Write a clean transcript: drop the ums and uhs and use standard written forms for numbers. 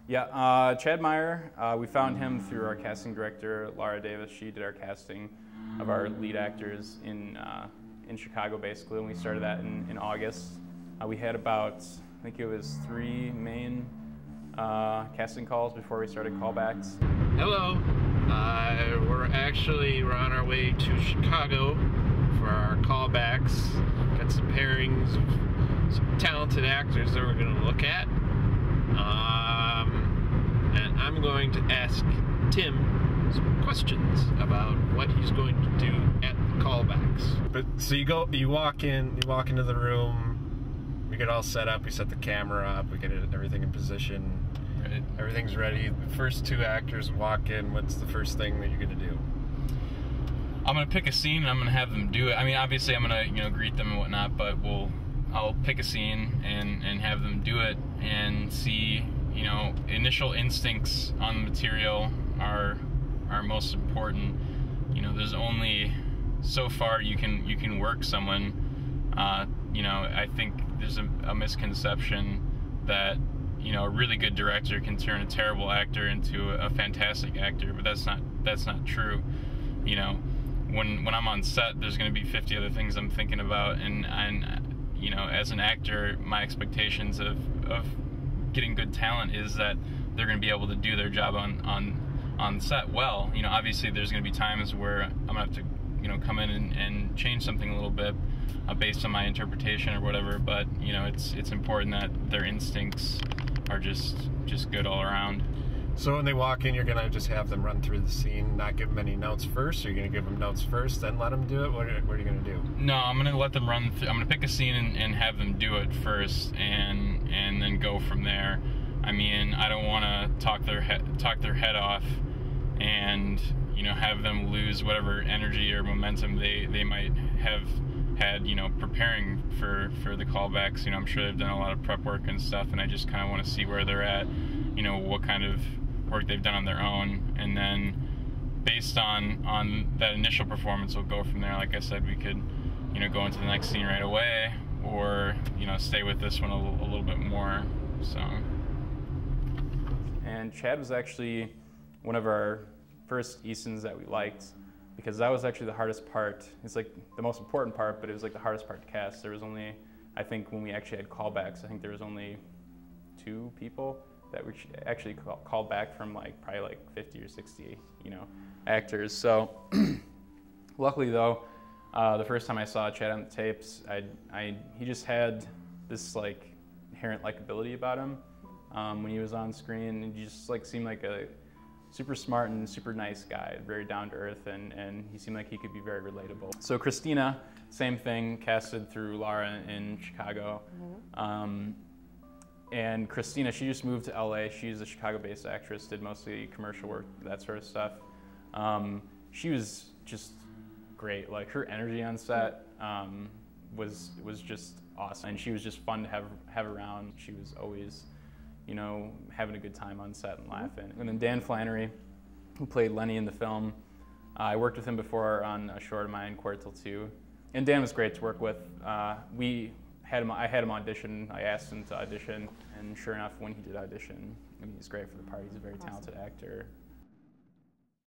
Yeah, Chad Meyer, we found him through our casting director, Laura Davis. She did our casting of our lead actors in Chicago, basically, and we started that in August. We had about, I think it was 3 main casting calls before we started callbacks. Hello, we're on our way to Chicago for our callbacks. Got some pairings of some talented actors that we're going to look at. And I'm going to ask Tim some questions about what he's going to do at the callbacks. But so you walk into the room, we get all set up, we set the camera up, we get everything in position. Right. Everything's ready. The first 2 actors walk in. What's the first thing that you're gonna do? I'm gonna pick a scene and I'm gonna have them do it. I mean, obviously I'm gonna greet them and whatnot, but I'll pick a scene and have them do it and see, initial instincts on the material are most important. There's only so far you can work someone. I think there's a misconception that a really good director can turn a terrible actor into a fantastic actor, but that's not true. When I'm on set, there's going to be 50 other things I'm thinking about, and as an actor, my expectations of getting good talent is that they're going to be able to do their job on set well. Obviously there's going to be times where I'm going to have to come in and change something a little bit based on my interpretation or whatever, but it's important that their instincts are just good all around. So when they walk in, you're gonna just have them run through the scene, not give them any notes first, or you're gonna give them notes first, then let them do it? What are you gonna do? No, I'm gonna let them run through. I'm gonna pick a scene and have them do it first, and then go from there. I mean, I don't want to talk their head off, and have them lose whatever energy or momentum they might have had, preparing for the callbacks. I'm sure they've done a lot of prep work and stuff, and I just kind of want to see where they're at, what kind of work they've done on their own, and then based on that initial performance, we'll go from there. Like I said, we could, go into the next scene right away, or, stay with this one a little bit more, so. And Chad was actually one of our first Eastons that we liked, because that was actually the hardest part. It's like the most important part, but it was like the hardest part to cast. There was only, I think when we actually had callbacks, I think there was only 2 people that we actually called back from probably like 50 or 60, actors. So luckily though, the first time I saw Chad on the tapes, he just had this inherent likability about him when he was on screen, and he just seemed like a super smart and super nice guy, very down to earth, and he seemed like he could be very relatable. So Christina, same thing, casted through Laura in Chicago. Mm-hmm. And Christina, she just moved to LA. She's a Chicago-based actress, did mostly commercial work, that sort of stuff. She was just great. Her energy on set was just awesome, and she was just fun to have around. She was always having a good time on set and laughing. And then Dan Flannery, who played Lenny in the film, I worked with him before on a short of mine, Quarter Till 2. And Dan was great to work with. I had him audition, I asked him to audition, and sure enough, when he did audition, he's great for the part. He's a very talented actor.